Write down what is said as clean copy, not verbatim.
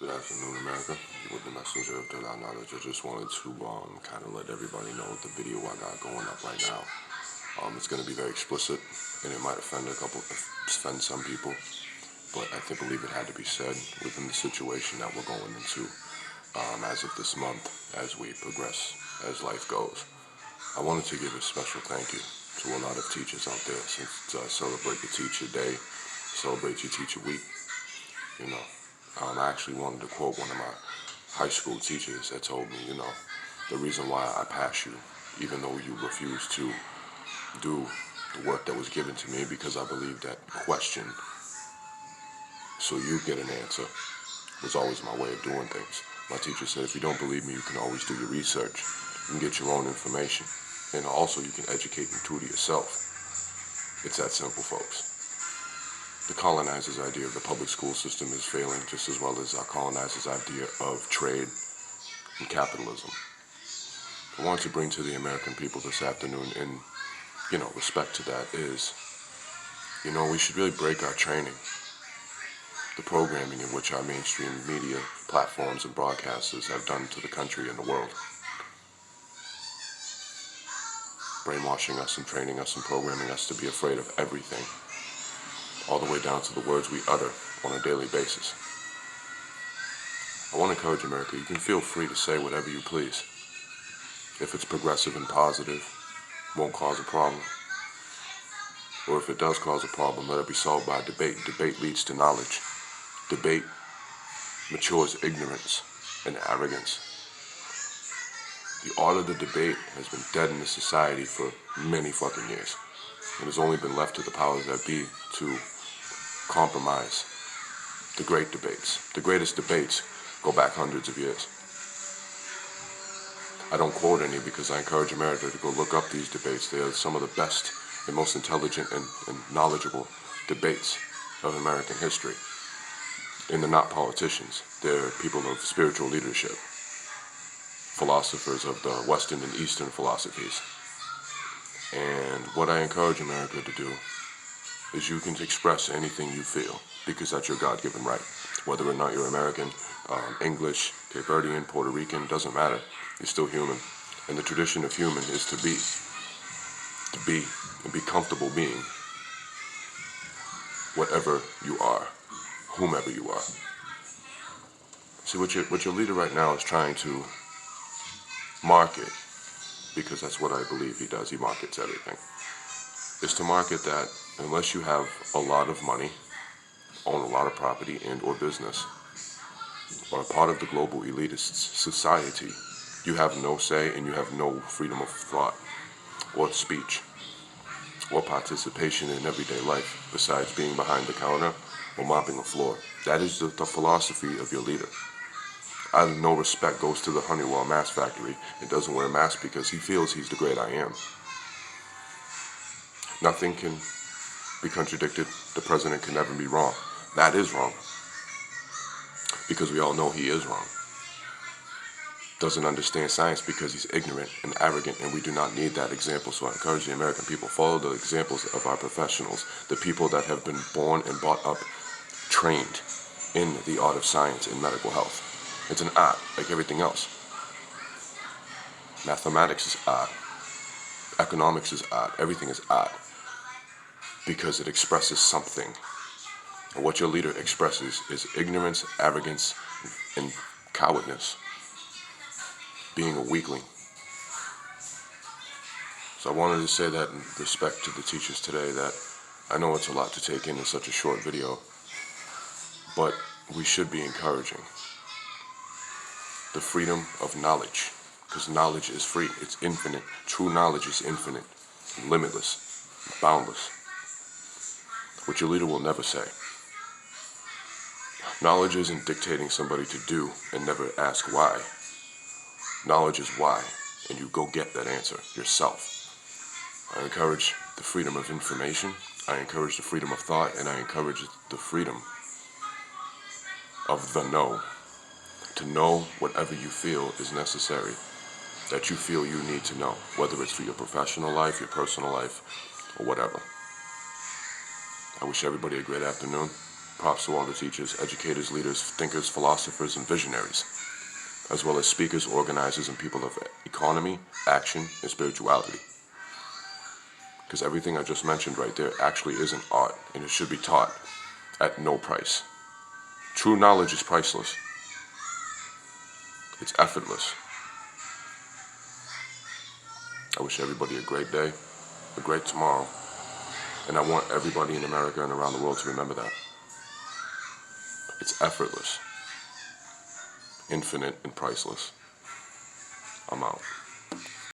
Good afternoon, America. With the messenger of Third Eye Knowledge, I just wanted to kind of let everybody know the video I got going up right now. It's going to be very explicit, and it might offend some people, but I believe it had to be said within the situation that we're going into as of this month, as we progress, as life goes. I wanted to give a special thank you to a lot of teachers out there since celebrate your teacher day, celebrate your teacher week, you know. I actually wanted to quote one of my high school teachers that told me, the reason why I pass you, even though you refuse to do the work that was given to me, because I believe that question, so you get an answer, was always my way of doing things. My teacher said, if you don't believe me, you can always do your research. You can get your own information. And also you can educate and tutor yourself. It's that simple, folks. The colonizers' idea of the public school system is failing just as well as our colonizers' idea of trade and capitalism. I want to bring to the American people this afternoon in, respect to that is, we should really break our training, the programming in which our mainstream media platforms and broadcasters have done to the country and the world. Brainwashing us and training us and programming us to be afraid of everything, all the way down to the words we utter on a daily basis. I want to encourage America, you can feel free to say whatever you please. If it's progressive and positive, won't cause a problem. Or if it does cause a problem, let it be solved by debate. Debate leads to knowledge. Debate matures ignorance and arrogance. The art of the debate has been dead in this society for many fucking years. It has only been left to the powers that be to compromise the great debates. The greatest debates go back hundreds of years. I don't quote any because I encourage America to go look up these debates. They are some of the best and most intelligent and knowledgeable debates of American history. And they're not politicians. They're people of spiritual leadership, philosophers of the Western and Eastern philosophies. And what I encourage America to do is you can express anything you feel, because that's your God-given right. Whether or not you're American, English, Cape Verdean, Puerto Rican, doesn't matter. You're still human. And the tradition of human is to be, and be comfortable being whatever you are, whomever you are. See, what your leader right now is trying to market, because that's what I believe he does, he markets everything, is to market that unless you have a lot of money, own a lot of property and or business, or a part of the global elitist society, you have no say and you have no freedom of thought or speech or participation in everyday life besides being behind the counter or mopping the floor. That is the philosophy of your leader. Out of no respect goes to the Honeywell mask factory and doesn't wear a mask because he feels he's the great I am. Nothing can be contradicted. The president can never be wrong. That is wrong. Because we all know he is wrong. Doesn't understand science because he's ignorant and arrogant, and we do not need that example. So I encourage the American people, follow the examples of our professionals, the people that have been born and brought up, trained in the art of science and medical health. It's an art, like everything else. Mathematics is art. Economics is art. Everything is art. Because it expresses something. And what your leader expresses is ignorance, arrogance, and cowardness. Being a weakling. So I wanted to say that in respect to the teachers today, that I know it's a lot to take in such a short video, but we should be encouraging the freedom of knowledge, because knowledge is free, it's infinite. True knowledge is infinite, limitless, boundless, which your leader will never say. Knowledge isn't dictating somebody to do and never ask why. Knowledge is why, and you go get that answer yourself. I encourage the freedom of information, I encourage the freedom of thought, and I encourage the freedom of the know. To know whatever you feel is necessary, that you feel you need to know, whether it's for your professional life, your personal life, or whatever. I wish everybody a great afternoon. Props to all the teachers, educators, leaders, thinkers, philosophers, and visionaries, as well as speakers, organizers, and people of economy, action, and spirituality. Because everything I just mentioned right there actually is an art, and it should be taught at no price. True knowledge is priceless. It's effortless. I wish everybody a great day, a great tomorrow, and I want everybody in America and around the world to remember that. It's effortless, infinite, and priceless. I'm out.